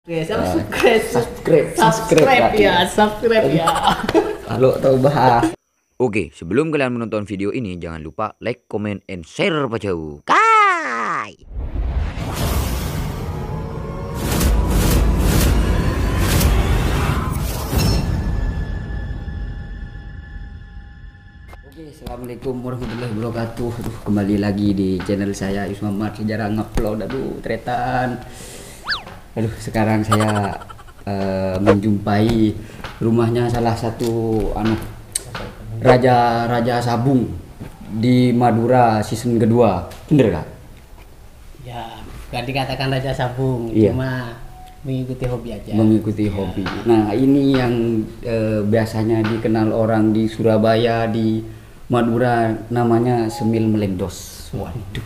Oke, subscribe ya. Halo, tahu bahas. Oke, sebelum kalian menonton video ini, jangan lupa like, comment, and share pacau. Kai! Oke, assalamualaikum warahmatullahi wabarakatuh. Kembali lagi di channel saya Yus Muhammad. Sejarah ngupload, tretan. Sekarang saya menjumpai rumahnya salah satu Raja Sabung di Madura season kedua. Bener kak? Ya, gak dikatakan Raja Sabung, Iya. cuma mengikuti hobi aja. Mengikuti hobi. Nah, ini yang biasanya dikenal orang di Surabaya, di Madura, namanya Semil Melendos. Waduh.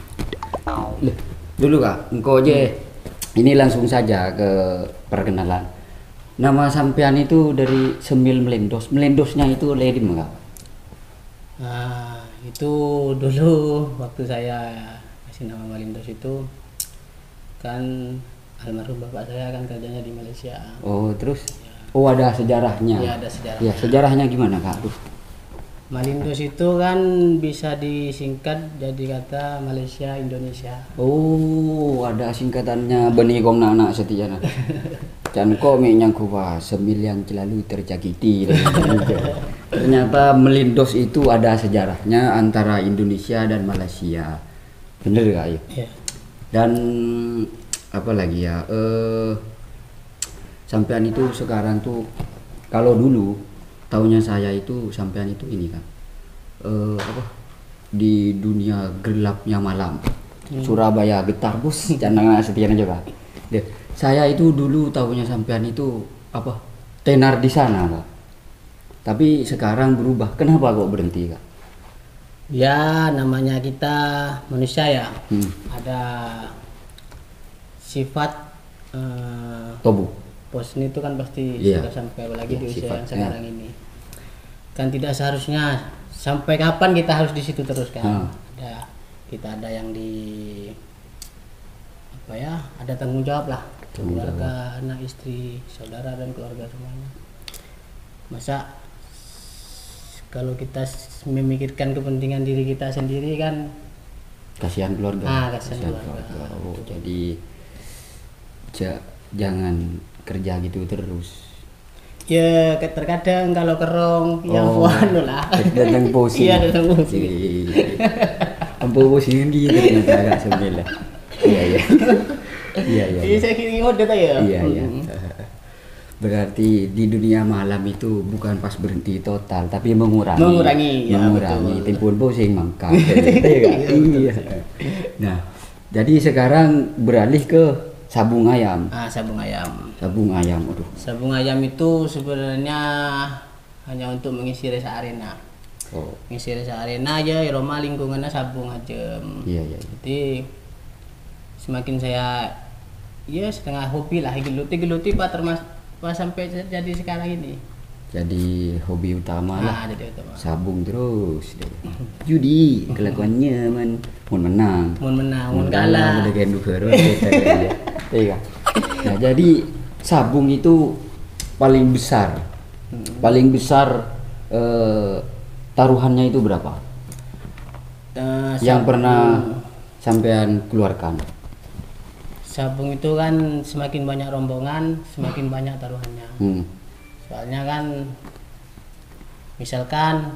Loh, dulu kak, engkau aja. Ini langsung saja ke perkenalan. Nama sampean itu dari Semil Melendos. Melendosnya itu lady kak? Nah, itu dulu waktu saya kasih nama Malindos itu kan almarhum bapak saya kan kerjanya di Malaysia. Oh, terus? Oh, ada sejarahnya. Iya, ada sejarahnya. Ya, sejarahnya gimana kak? Malindos itu kan bisa disingkat jadi kata Malaysia Indonesia. Oh, ada singkatannya benih kong anak setia. Dan kok nyangku wah Semil yang selalu terjagiti. Ternyata Melindos itu ada sejarahnya antara Indonesia dan Malaysia. Bener gak ya? Iya. Dan apa lagi ya? Sampean itu sekarang tuh kalau dulu taunya saya itu sampean itu ini kan di dunia gelapnya malam. Surabaya getar bus jangan setia aja Pak. Saya itu dulu tahunya sampean itu tenar di sana Pak. Tapi sekarang berubah. Kenapa kok berhenti Kak? Ya, namanya kita manusia ya. Ada sifat Tobu. bosan itu kan pasti Iya. sudah sampai apalagi di usia yang sifatnya. sekarang ini. Kan tidak seharusnya sampai kapan kita harus di situ terus kan. Kita ada yang ada tanggung jawab lah. Keluarga, anak, istri, saudara dan keluarga semuanya. Masa kalau kita memikirkan kepentingan diri kita sendiri kan Kasihan keluarga. kasihan keluarga. Oh, jadi jangan kerja gitu terus. Ya terkadang kalau kerong yang buan lah. Datang pusing. Iya, datang pusing. Ampuh pusing gitu ternyata agak sembilan. Iya. Iya, saya kira ngode ya. Iya. Berarti di dunia malam itu bukan pas berhenti total, tapi mengurangi. Ya, betul. Timbul pusing mangkat. Iya. Nah, jadi sekarang beralih ke sabung ayam. Sabung ayam. Aduh. Sabung ayam itu sebenarnya hanya untuk mengisi rest arena. Oh. Mengisi rest arena aja, Roma lingkungannya sabung aja. Iya. Jadi semakin saya setengah hobi lah, geluti Pak pas sampai jadi sekarang ini. Jadi hobi utama lah. Jadi utama. Sabung terus. Judi kelakuannya mun menang. Mun kalah. Udah gendu baru. Iya. Nah, jadi sabung itu paling besar. Taruhannya itu berapa? Yang pernah sampean keluarkan? Sabung itu kan semakin banyak rombongan, semakin banyak taruhannya. Soalnya kan misalkan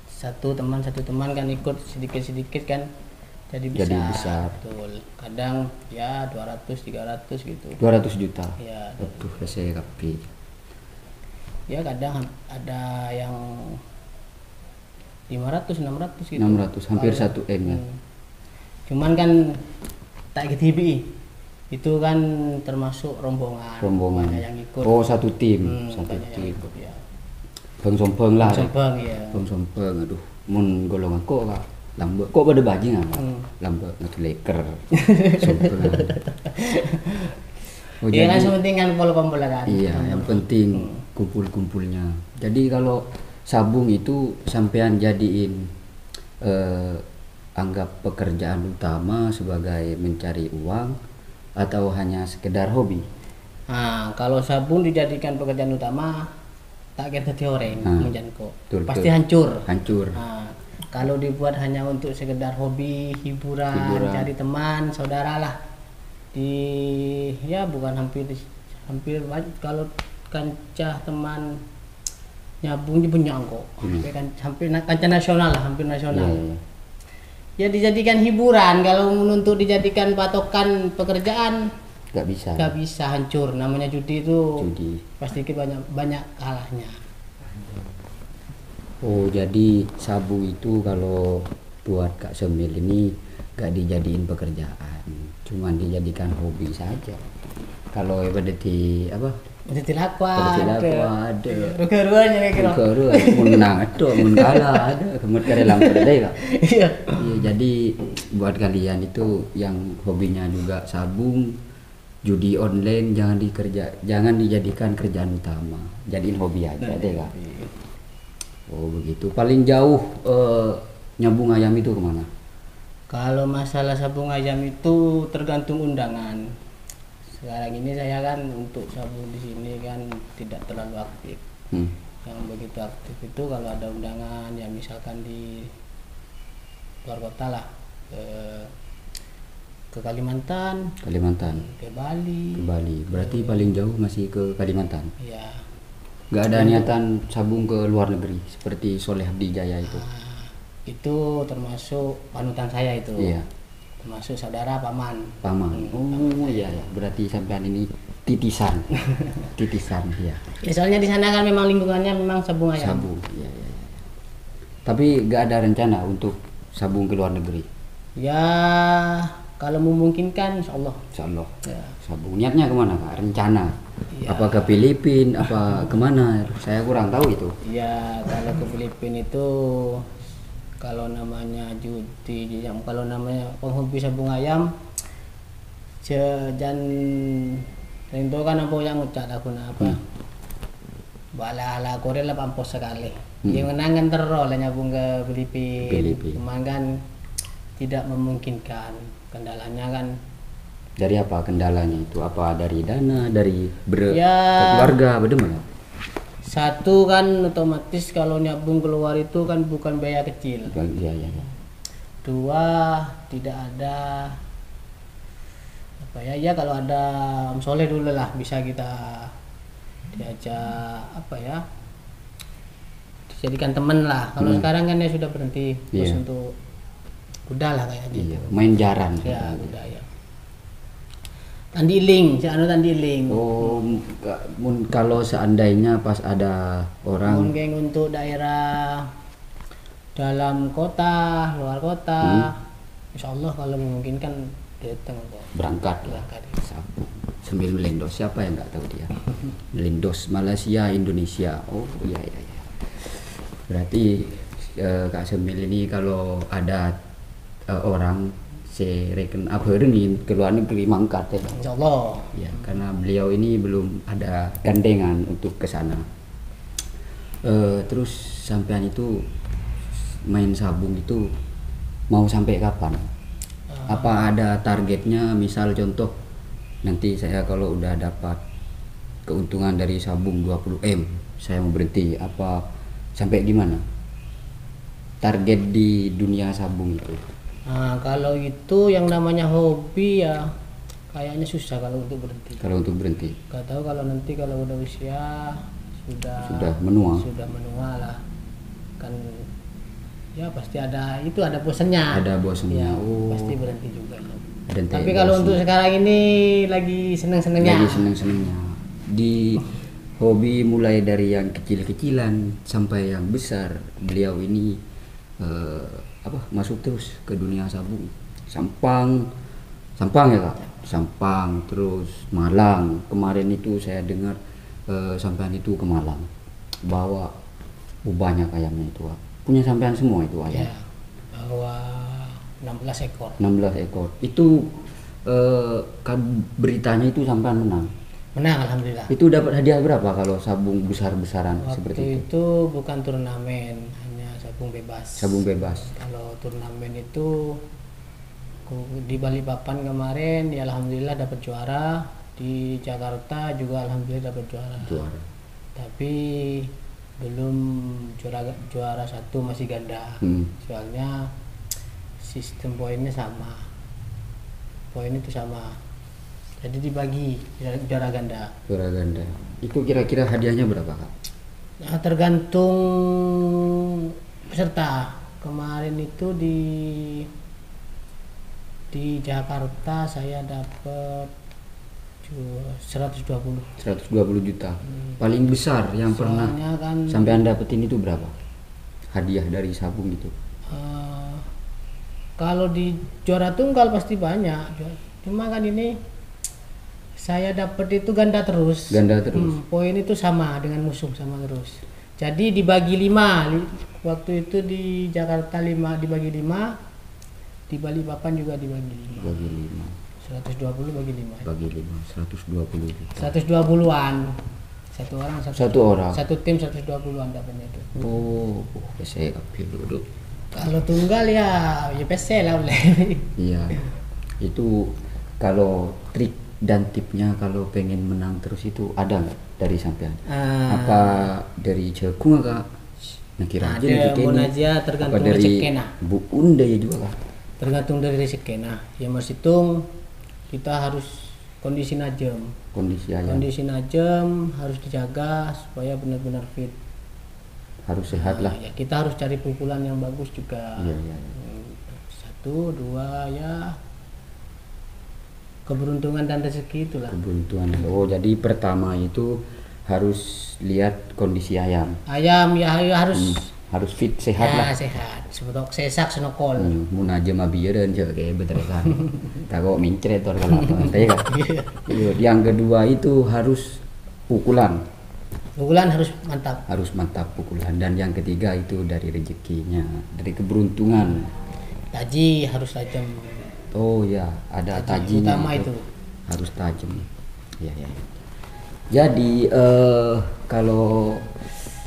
satu teman kan ikut sedikit kan jadi besar. Betul. Kadang ya 200 300 gitu. 200 juta. Ya. Aduh, saya kapi. Ya kadang ada yang 500 600 gitu. 600 hampir 1 M ya. Cuman kan tak ketibi. Itu kan termasuk rombongan. Banyak yang ikut. Oh, satu tim. Banyak yang ikut ya. Bang Sompeng lah. Sompeng ya. Bang Sompeng, aduh. Mun golongan kok Kak. Lambat kok pada bajing apa? Lambat ngatu leker. Sompeng. Oh, Iya kan sepenting kan kumpul kan. Iya, yang penting kumpul-kumpulnya. Jadi kalau sabung itu sampean jadiin anggap pekerjaan utama sebagai mencari uang atau hanya sekedar hobi? Nah, kalau sabun dijadikan pekerjaan utama, tak kita teoreng menjanko. Pasti hancur. Hancur. Nah, kalau dibuat hanya untuk sekedar hobi, hiburan, cari teman, saudara lah. Ya bukan hampir kalau kancah teman nyabung di Penyangko. Hampir kancah nasional lah, hampir nasional. Ya dijadikan hiburan, kalau untuk dijadikan patokan pekerjaan nggak bisa, hancur. Namanya judi itu pasti banyak kalahnya. Oh, jadi sabung itu kalau buat Kak Semil ini nggak dijadiin pekerjaan, cuman dijadikan hobi saja. Kalau berarti apa? Berarti lakwa ada. Ruga-ruganya kira. Menang atau kalah ada, kemudian kerelang pada Kak. Iya. Jadi buat kalian itu yang hobinya juga sabung, judi online jangan dijadikan kerjaan utama, jadiin hobi aja deh Kak. Oh begitu. Paling jauh nyambung ayam itu kemana? Kalau masalah sabung ayam itu tergantung undangan. Sekarang ini saya kan untuk sabung di sini kan tidak terlalu aktif. Yang begitu aktif itu kalau ada undangan yang misalkan di luar kota lah, ke Kalimantan, ke Bali. Berarti paling jauh masih ke Kalimantan. Iya. Gak ada niatan sabung ke luar negeri seperti Soleh Abdi Jaya itu. Itu termasuk panutan saya itu. Iya. Termasuk saudara paman. Oh iya ya. Berarti sampean ini titisan. Ya. Ya soalnya di sana kan memang lingkungannya memang sabung ayam. Sabung. Iya. Tapi gak ada rencana untuk sabung ke luar negeri. Ya kalau memungkinkan insyaallah. Ya. Sabung niatnya kemana Kak? Rencana? Ya. Apa ke Filipina? Apa kemana? Saya kurang tahu itu. Ya kalau ke Filipina itu kalau namanya judi, kalau namanya penghobi sabung ayam, dan itu kan apa yang ngucap aku apa? Bala Korea lah pampos sekali. Yang menangan terus nyambung ke Filipina. Cuman kan tidak memungkinkan. Kendalanya kan dari apa kendalanya itu? Apa dari dana, dari keluarga, bagaimana? Satu kan otomatis kalau nyambung keluar itu kan bukan biaya kecil. Iya. Dua, tidak ada apa ya kalau ada Om Soleh dulu lah bisa kita diajak dijadikan temen lah. Kalau sekarang kan dia sudah berhenti terus untuk udah lah kayak gitu. Main jarang. Ya udah ya. Tandiling. Oh, kalau seandainya pas ada orang untuk daerah dalam kota, luar kota, insyaallah kalau memungkinkan datang kok. Berangkat. Sambil melindos, siapa yang nggak tahu dia? Melindos Malaysia, Indonesia. Oh iya. Berarti Kak Semil ini kalau ada orang reken apa ini ke luar negeri mangkat ya. Insyaallah. Ya, karena beliau ini belum ada gandengan untuk ke sana. Terus sampean itu main sabung itu mau sampai kapan? Apa ada targetnya? Misal contoh nanti saya kalau udah dapat keuntungan dari sabung 20M, saya mau berhenti apa sampai gimana? Target di dunia sabung itu. Nah, kalau itu yang namanya hobi ya kayaknya susah kalau untuk berhenti. Gak tahu kalau nanti kalau udah usia sudah menua lah kan ya pasti ada bosannya. Ya, pasti berhenti juga. Tapi kalau untuk sekarang ini lagi seneng-senengnya. Di hobi mulai dari yang kecil-kecilan sampai yang besar, beliau ini masuk terus ke dunia sabung. Sampang ya Kak. Sampang terus Malang. Kemarin itu saya dengar sampean itu ke Malang bawa banyak ayamnya itu Kak. Punya sampean semua itu ayam? Ya, bawa 16 ekor. 16 ekor. Itu kan beritanya itu sampean menang. Menang alhamdulillah. Itu dapat hadiah berapa kalau sabung besar-besaran seperti itu? Itu bukan turnamen, hanya sabung bebas. Sabung bebas. Kalau turnamen itu di Balikpapan kemarin ya alhamdulillah dapat juara Di Jakarta juga alhamdulillah dapat juara. Tapi belum juara satu, masih ganda. Soalnya sistem poinnya sama. Poin itu sama. Jadi dibagi juara ganda. Juara ganda. Itu kira-kira hadiahnya berapa, Kak? Nah, tergantung peserta. Kemarin itu di Jakarta saya dapat 120 juta. Paling besar yang pernah kan, sampai Anda dapetin itu berapa? Hadiah dari sabung itu. Kalau di juara tunggal pasti banyak. Cuma kan ini saya dapat itu ganda terus. Poin itu sama dengan musuh, sama terus. Jadi dibagi 5. Waktu itu di Jakarta 5 dibagi 5. Di Balikpapan juga dibagi 5. 120 bagi 5. 120 juta. 120-an. Satu orang. Satu tim 120-an dapatnya itu. Oh, saya dulu. Kalau tunggal ya PC lah boleh. Iya. Itu kalau trik dan tipnya kalau pengen menang terus itu ada nggak dari sampean? Apa dari jagung Kak? Nah kira aja aja tergantung rezeki nah. Bu Unda ya juga Kak. Tergantung dari rezeki nah. Ya Mas hitung kita harus kondisi najam. Kondisi najam harus dijaga supaya benar-benar fit. Harus sehat lah. Ya, kita harus cari pukulan yang bagus juga. Iya. 1, 2 ya. Keberuntungan dan rezeki itulah. Keberuntungan. Oh, jadi pertama itu harus lihat kondisi ayam. Ayam ya harus fit, sehat lah. Sehat. Sebetok sesak senokol. Mun aja mah biaran kayak bener kan. Tak kok mincret atau kalau apa kan. Yang kedua itu harus pukulan. Pukulan harus mantap. Harus mantap pukulan. Dan yang ketiga itu dari rezekinya, dari keberuntungan. Taji harus tajam. Oh ya, ada tajinya. Utama itu. Harus tajam. Ya. Jadi kalau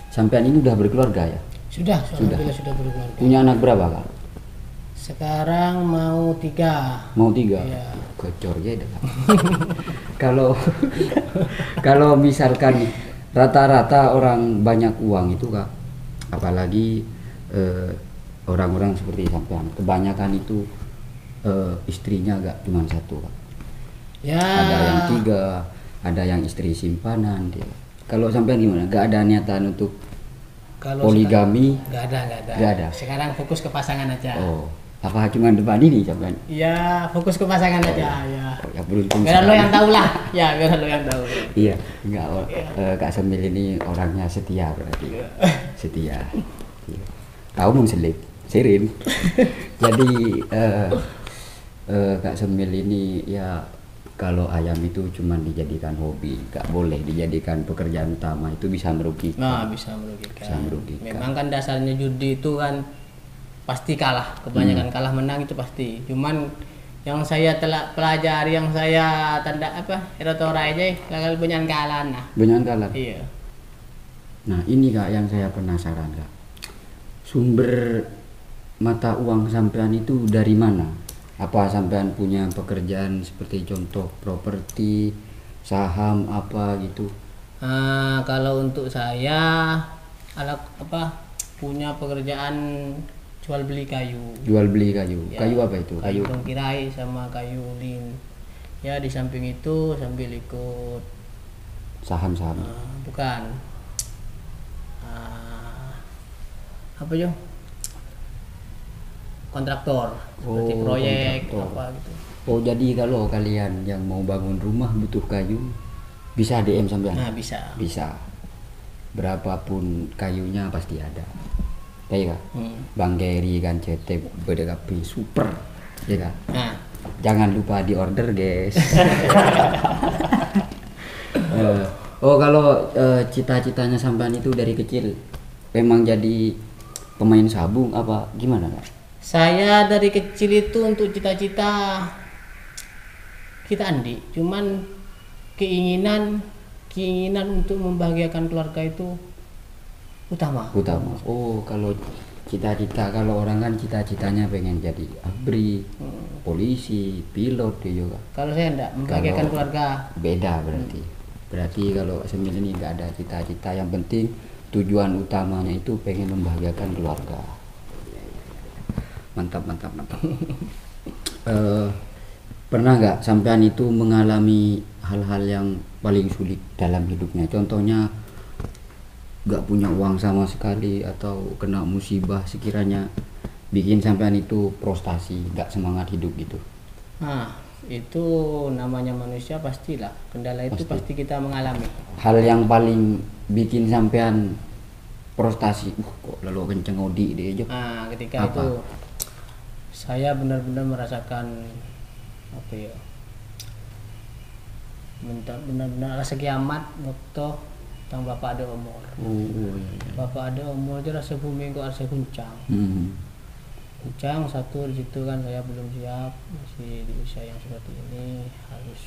sampean ini udah berkeluarga ya? Sudah berkeluarga. Punya anak berapa Kak? Sekarang mau 3. Mau 3? Iya. Gocor ya dah. Kalau misalkan rata-rata orang banyak uang itu Kak, apalagi orang-orang seperti sampean, kebanyakan itu istrinya agak cuma 1 Kak. Ya. Ada yang 3, ada yang istri simpanan dia. Kalau sampean gimana? Gak ada niatan untuk poligami? Gak ada. Sekarang fokus ke pasangan aja. Oh, apa cuma depan ini sampean? Iya, fokus ke pasangan aja ya. Oh, ya beruntung. Biar lo yang tahu lah. Ya, biar lo yang tahu. Iya, enggak. Kak Semil ini orangnya setia berarti. Setia. Iya. Tahu mau selip, sirin. Jadi Kak Semil ini ya kalau ayam itu cuma dijadikan hobi, gak boleh dijadikan pekerjaan utama, itu bisa merugikan. Nah, bisa merugikan. Memang kan dasarnya judi itu kan pasti kalah, kebanyakan kalah menang itu pasti. Cuman yang saya telah pelajari, yang saya erotora aja gagal banyak kalah nah. Banyak kalah. Iya. Nah, ini Kak yang saya penasaran Kak. Sumber mata uang sampean itu dari mana? Apa sampean punya pekerjaan seperti contoh properti, saham apa gitu? Kalau untuk saya punya pekerjaan jual beli kayu. Jual beli kayu. Ya, kayu apa itu? Kayu tongkirai sama kayu lin. Ya di samping itu sambil ikut saham-saham. Bukan. Apa yo? Kontraktor seperti proyek kontraktor. Apa gitu. Oh jadi kalau kalian yang mau bangun rumah butuh kayu bisa DM sampean? Nah bisa. Berapapun kayunya pasti ada. Kayak Kak. Bang Gary kan CT BDKP super ya Kak. Nah. Jangan lupa di order guys. Kalau cita-citanya sampean itu dari kecil memang jadi pemain sabung apa gimana Kak? Saya dari kecil itu untuk cita-cita kita Andi, cuman keinginan untuk membahagiakan keluarga itu utama. Oh, kalau cita-cita kalau orang kan cita-citanya pengen jadi abri, polisi, pilot dia juga. Kalau saya enggak membahagiakan Kalau- keluarga. Beda berarti. Berarti kalau Semil ini nggak ada cita-cita, yang penting tujuan utamanya itu pengen membahagiakan keluarga. Mantap, mantap, mantap. Pernah nggak sampean itu mengalami hal-hal yang paling sulit dalam hidupnya? Contohnya nggak punya uang sama sekali atau kena musibah sekiranya bikin sampean itu frustasi, nggak semangat hidup gitu. Nah, itu namanya manusia pastilah. Kendala itu pasti kita mengalami. Hal yang paling bikin sampean frustasi, kok lalu kenceng odi dia aja. Nah, ketika Apa? itu saya benar-benar merasakan apa ya? Benar-benar rasa kiamat waktu tang bapak ada umur. Oh, iya, iya. Bapak ada umur aja rasa bumi kok rasa guncang. Guncang satu di situ kan saya belum siap, masih di usia yang seperti ini harus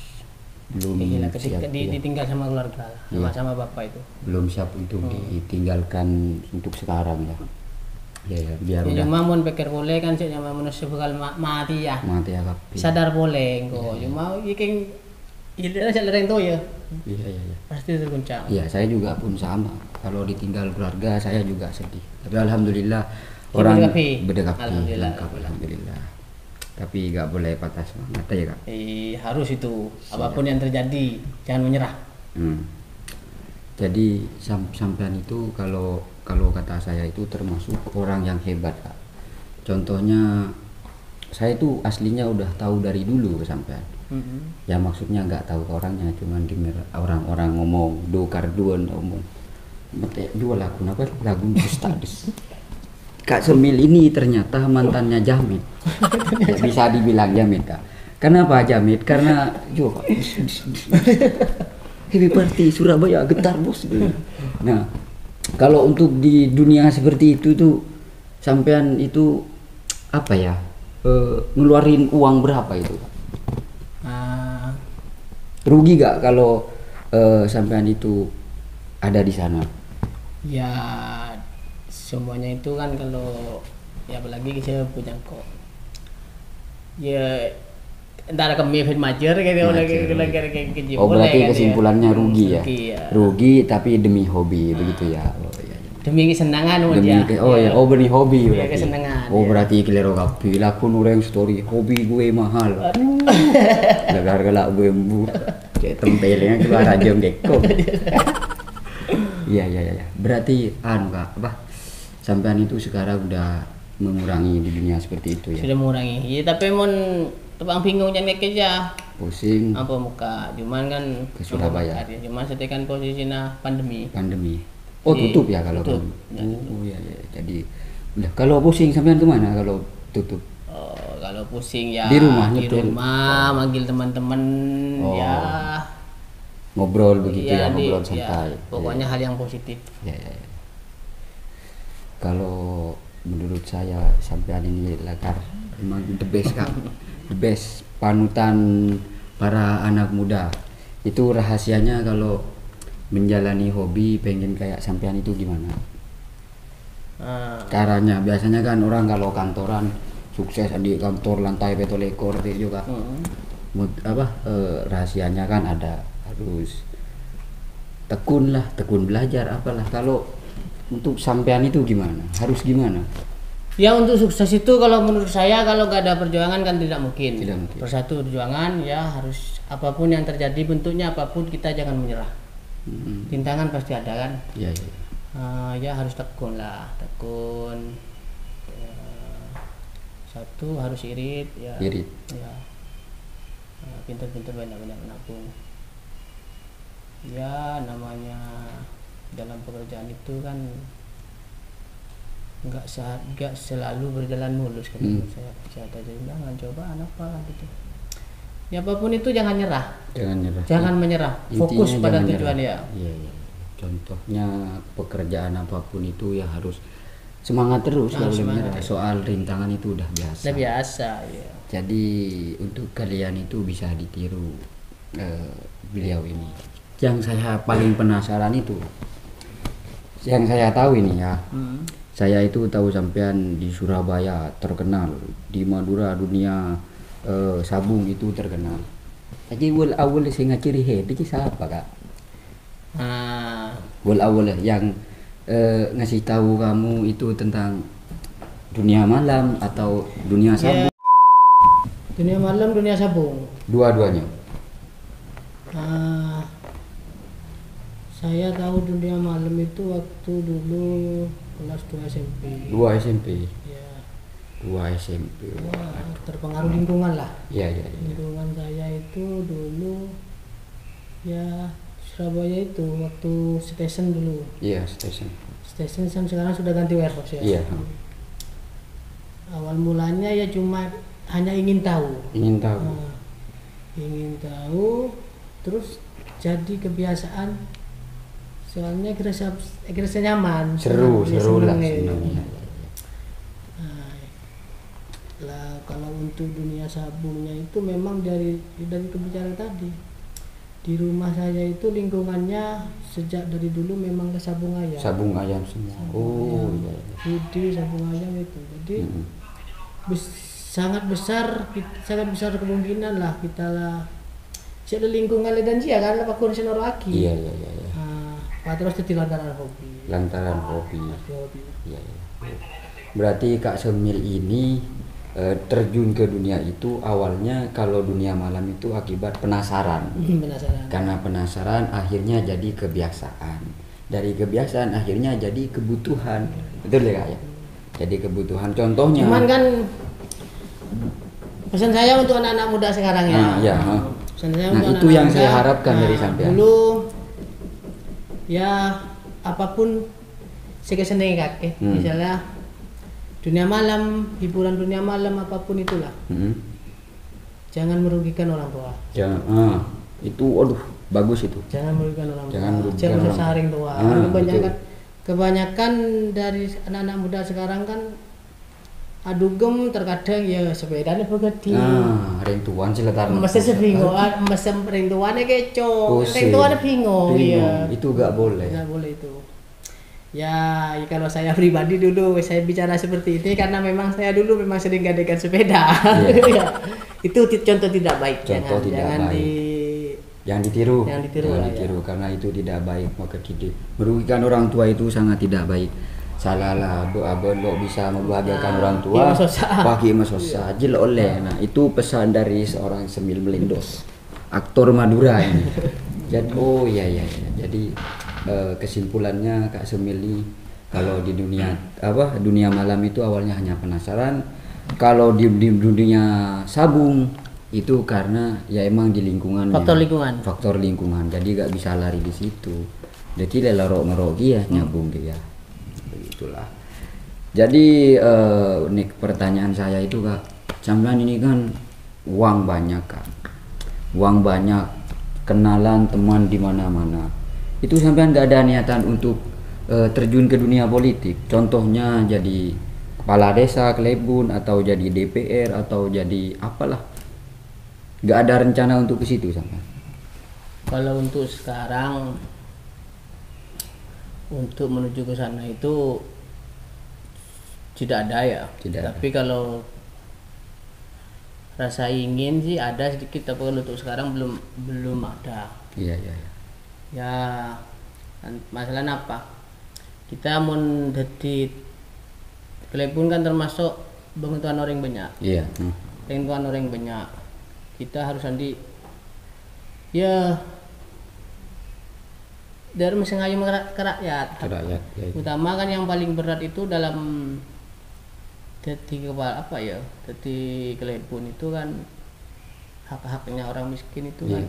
Belum kehilangan siap, ketika ya. ditinggal sama keluarga lah, Iya. sama bapak itu. Belum siap untuk ditinggalkan untuk sekarang ya. Ya, ya biar Ya, udah cuma mau pikir boleh kan sih cuma manusia bakal mati ya. mati ya kapi. Sadar boleh kok. Cuma iking ide aja lereng tuh ya. Iya, iya, iya. Pasti terguncang. Iya, saya juga pun sama. Kalau ditinggal keluarga saya juga sedih. Tapi alhamdulillah Ya, orang berdekapi. berdekapi, Alhamdulillah. lengkap, alhamdulillah. Tapi nggak boleh patah semangat ya kak. Harus itu apapun yang terjadi jangan menyerah. Jadi sampean itu kalau kata saya itu termasuk orang yang hebat kak. Contohnya saya itu aslinya udah tahu dari dulu ke sampean. Ya maksudnya nggak tahu ke orangnya, cuman dengar orang-orang ngomong do karduan ngomong. Mete dua lagu apa lagu Ustadz. Kak Semil ini ternyata mantannya Jamit. Ya, bisa dibilang Jamit kak. Kenapa Jamit? Karena yo Happy Party Surabaya getar bos. Nah, kalau untuk di dunia seperti itu tuh sampean itu apa ya? Ngeluarin uang berapa itu? Ah, Rugi gak kalau sampean itu ada di sana? ya semuanya itu kan kalau ya apalagi saya punya kok ya antara kami fit majer gitu lagi keji Oh boleh berarti kan ya. kesimpulannya rugi ya? Rugi, ya. Rugi tapi demi hobi begitu ya? Oh iya. Iya. Demi kesenangan Demi aja. oh ya, oh benih hobi Iya, berarti. kesenangan, Oh ya. berarti kilero kapi laku nureng story hobi gue mahal. Lagar galak gue embu. Kayak tempelnya keluar aja deko. Iya iya iya. Berarti kak apa? Sampean itu sekarang udah mengurangi di dunia seperti itu ya? Sudah mengurangi. Ya tapi mon tebang bingung jangan aja. Pusing Apa muka cuman kan Ke Surabaya. Cuma setikan posisinya pandemi. pandemi. Oh Jadi, tutup ya kalau tutup. pandemi. Oh iya iya. Jadi udah kalau pusing sampean kemana kalau tutup? Oh, kalau pusing ya Di rumah, di nyetel. rumah manggil teman-teman Oh. ya. Ngobrol begitu ya, di- ngobrol ya, santai. pokoknya hal yang positif. Ya, ya, ya. Kalau menurut saya sampean ini lakar memang the best kak, the best panutan para anak muda. Itu rahasianya kalau menjalani hobi pengen kayak sampean itu gimana? Ah, Caranya biasanya kan orang kalau kantoran sukses di kantor lantai betul ekor itu juga. Rahasianya kan ada harus tekun belajar apalah. Kalau untuk sampean itu gimana? Harus gimana? ya untuk sukses itu kalau menurut saya kalau nggak ada perjuangan kan tidak mungkin. Tidak mungkin. Persatu perjuangan ya harus apapun yang terjadi bentuknya apapun kita jangan menyerah. Rintangan pasti ada kan. Ya, ya. Ya harus tekun lah, tekun. Ya, satu harus irit ya. Irit. Ya. Pintar-pintar banyak-banyak menabung. Ya namanya dalam pekerjaan itu kan nggak selalu berjalan mulus kan menurut saya. Pasti ada jangan cobaan apa gitu. Ya apapun itu jangan nyerah. Jangan nyerah. Jangan menyerah. Fokus Intinya pada jangan tujuan nyerah. ya. Iya, iya. Contohnya pekerjaan apapun itu ya harus semangat terus kalau semangat menyerah. Soal rintangan itu udah biasa. Udah biasa ya. Jadi untuk kalian itu bisa ditiru beliau ini. Yang saya paling penasaran itu, yang saya tahu ini ya, Saya itu tahu sampean di Surabaya terkenal, di Madura dunia sabung itu terkenal. Jadi awal saya ngaciri itu siapa kak? Awal yang ngasih tahu kamu itu tentang dunia malam atau dunia sabung? Dunia malam, dunia sabung. Dua-duanya. Saya tahu dunia malam itu waktu dulu kelas 2 SMP. 2 SMP. Ya. 2 SMP. Wah, terpengaruh lingkungan lah. Iya. Lingkungan saya itu dulu ya Surabaya itu waktu station dulu. Iya, station. Station sekarang sudah ganti warehouse ya. Iya. Awal mulanya ya cuma hanya ingin tahu. Ingin tahu. Ingin tahu, terus jadi kebiasaan. Soalnya kerasa nyaman. Seru lah seneng. senangnya. Lah kalau untuk dunia sabungnya itu memang dari kebicaraan tadi. Di rumah saya itu lingkungannya sejak dari dulu memang ke sabung ayam. Sabung ayam semua. Sabung ayam. Iya. Budi sabung ayam itu. Jadi sangat besar kemungkinan lah kita lah. Siapa lingkungan dan dia kan lah pakun senoroaki. Iya. Terus itu lantaran hobi. Iya. Berarti Kak Semil ini terjun ke dunia itu awalnya kalau dunia malam itu akibat penasaran. Karena penasaran akhirnya jadi kebiasaan. Dari kebiasaan akhirnya jadi kebutuhan. Betul ya Kak ya? Jadi kebutuhan. Contohnya. Cuman kan pesan saya untuk anak-anak muda sekarang ya. Pesan saya untuk itu yang saya harapkan dari sampean. Dulu ya apapun sekeseneng kakek. Misalnya dunia malam, hiburan dunia malam apapun itulah. Jangan merugikan orang tua. Itu bagus itu. Jangan merugikan orang tua. Jangan merugikan orang tua. Kebanyakan dari anak-anak muda sekarang kan adugem terkadang ya sepedanya begitu. Rintuan sih letar. Mesti sebingungan, mesti rintuannya kecoh. Rintuannya bingung. Iya. Itu gak boleh. Gak boleh itu. Ya kalau saya pribadi dulu saya bicara seperti ini karena memang saya dulu memang sering gadekan sepeda. Ya. Itu contoh tidak baik. Jangan ditiru. Jangan ditiru karena itu tidak baik. Maka merugikan orang tua itu sangat tidak baik. Salah lah, lo bisa membahagiakan orang tua. Pakai masosa, jil oleh. Nah itu pesan dari seorang Semil Melendos, aktor Madura ini. Jadi Jadi kesimpulannya Kak Semil ini kalau di dunia malam itu awalnya hanya penasaran. Kalau di dunia sabung itu karena ya emang di lingkungan. Faktor lingkungan. Jadi gak bisa lari di situ. Jadi lerok ya nyambung dia. Begitulah. Jadi pertanyaan saya itu Kak, sampean ini kan uang banyak Kak. Uang banyak, kenalan teman di mana-mana. Itu sampean gak ada niatan untuk terjun ke dunia politik. Contohnya jadi kepala desa Klebun atau jadi DPR atau jadi apalah. Gak ada rencana untuk ke situ sampean. Kalau untuk sekarang untuk menuju ke sana itu tidak ada ya. Tapi kalau rasa ingin sih ada sedikit, tapi kalau untuk sekarang belum ada. Iya. Ya masalahnya apa? Kita mau jadi Klebun kan termasuk bantuan orang banyak. Iya. Bantuan orang banyak. Kita harus nanti ya dari mesin ngayu ke rakyat. Ya. Utama kan yang paling berat itu dalam jadi kepala jadi Klebun itu kan hak-haknya orang miskin itu kan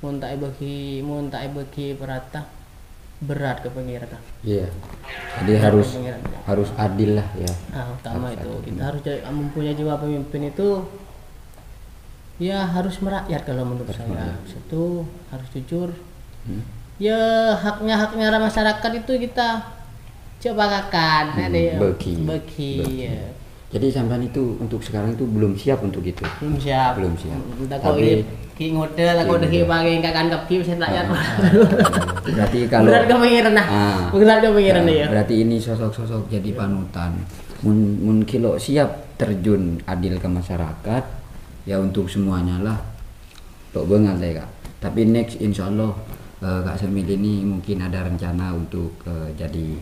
muntai bagi perata berat ke pengira kan. Iya. Jadi harus adil lah ya. Utama itu kita harus mempunyai jiwa pemimpin itu ya harus merakyat kalau menurut saya. Itu harus jujur. Ya haknya masyarakat itu kita coba bagi. Ya. Jadi sampean itu untuk sekarang itu belum siap untuk itu. Belum siap. Tapi Ki ngodel aku udah pakai kakak kaki saya rakyat. Berarti kalau Berat kepikiran nah. Berat kepikiran ya. Berarti ini sosok-sosok jadi panutan. Mungkin lo siap terjun adil ke masyarakat ya untuk semuanya lah. Tok bengal saya Kak. Tapi next insya Allah Kak Semil ini mungkin ada rencana untuk jadi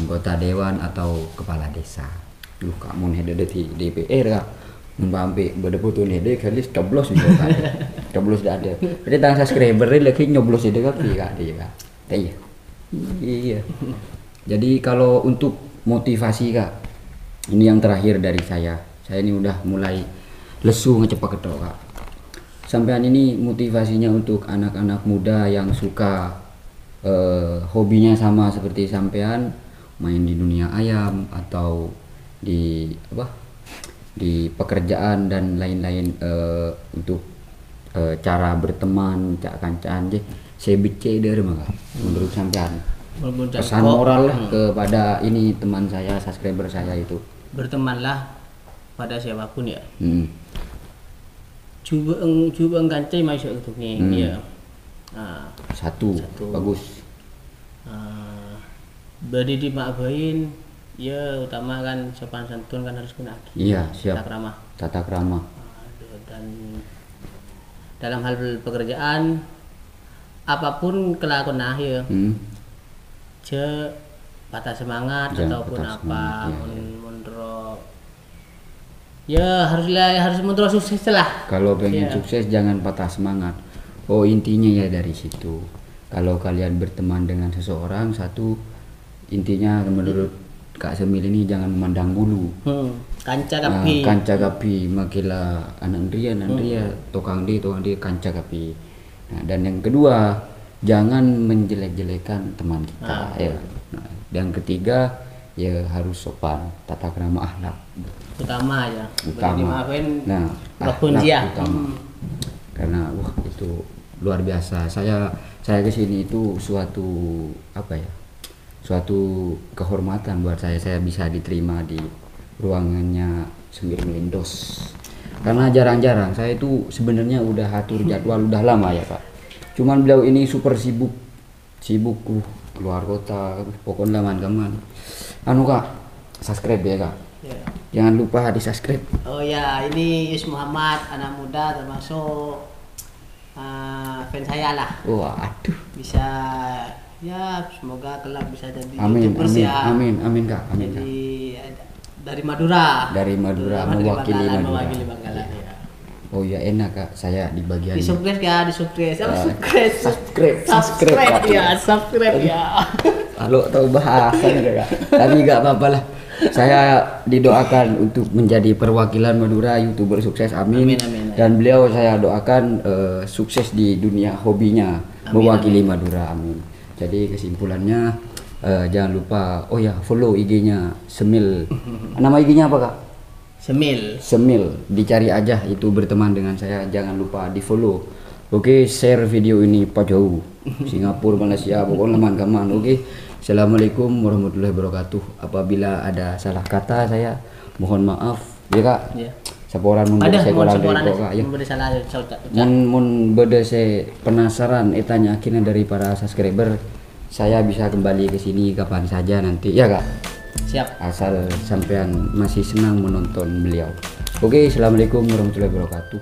anggota dewan atau kepala desa. Kak mun hede di DPR Kak. Mbampe berdeputu nih deh kali coblos juga kan. Coblos dah ada. Jadi tang subscriber lagi nyoblos itu Kak dia Kak. Iya. Iya. Jadi kalau untuk motivasi Kak, ini yang terakhir dari saya. Saya ini udah mulai lesu ngecepak ketok Kak. Sampean ini motivasinya untuk anak-anak muda yang suka hobinya sama seperti sampean, main di dunia ayam atau di di pekerjaan dan lain-lain, untuk cara berteman cak kancan je saya bice dari maka menurut sampean pesan moral lah kepada ini teman saya, subscriber saya itu. Bertemanlah pada siapapun ya. Coba kancai masuk itu nih ya. Satu bagus. Beri dimakbain ya, utama kan sopan santun kan harus kena. Iya, siap. Tata krama. Dan dalam hal pekerjaan apapun kelakuan ya. Patah semangat ataupun patah apa semangat, ya harus menurut sukses lah. Kalau pengen sukses jangan patah semangat. Oh intinya ya dari situ. Kalau kalian berteman dengan seseorang, satu intinya menurut Kak Semil ini jangan memandang bulu. Kanca kapi makilah anak dia tukang dia kanca kapi. Nah, dan yang kedua jangan menjelek-jelekan teman kita ya. Nah, yang ketiga ya harus sopan, tata krama akhlak utama ya. Nah, akhlak utama. Karena itu luar biasa. Saya kesini itu suatu kehormatan buat saya bisa diterima di ruangannya Semil Melindos. Karena jarang-jarang saya itu sebenarnya udah atur jadwal udah lama ya Pak. Cuman beliau ini super sibuk keluar kota, pokoknya kaman. Kak, subscribe ya Kak. Yeah. Jangan lupa di subscribe. Oh ya, ini Yus Muhammad, anak muda termasuk fans saya lah. Waduh. Bisa ya, semoga kelak bisa jadi amin Kak. Jadi dari Madura. Mewakili Madura. Bangkalan ya. Oh ya enak Kak, saya di bagian subscribe ya. Kalau tahu bahasa Kak. Tapi enggak apa-apa lah. Saya didoakan untuk menjadi perwakilan Madura YouTuber sukses, amin. Dan beliau saya doakan sukses di dunia hobinya, mewakili Madura, amin. Jadi kesimpulannya jangan lupa follow IG-nya Semil. Nama IG-nya apa Kak? Semil, dicari aja itu berteman dengan saya, jangan lupa di follow. Oke, share video ini Pak jauh Singapura, Malaysia, pokoknya teman-teman. Oke, assalamualaikum warahmatullahi wabarakatuh. Apabila ada salah kata saya mohon maaf ya Kak. Ya. Saporan mun bede sekolah dari Kak ya. Mun bede saya penasaran tanya akhirnya dari para subscriber, saya bisa kembali ke sini kapan saja nanti ya Kak. Siap. Asal sampean masih senang menonton beliau. Oke, assalamualaikum warahmatullahi wabarakatuh.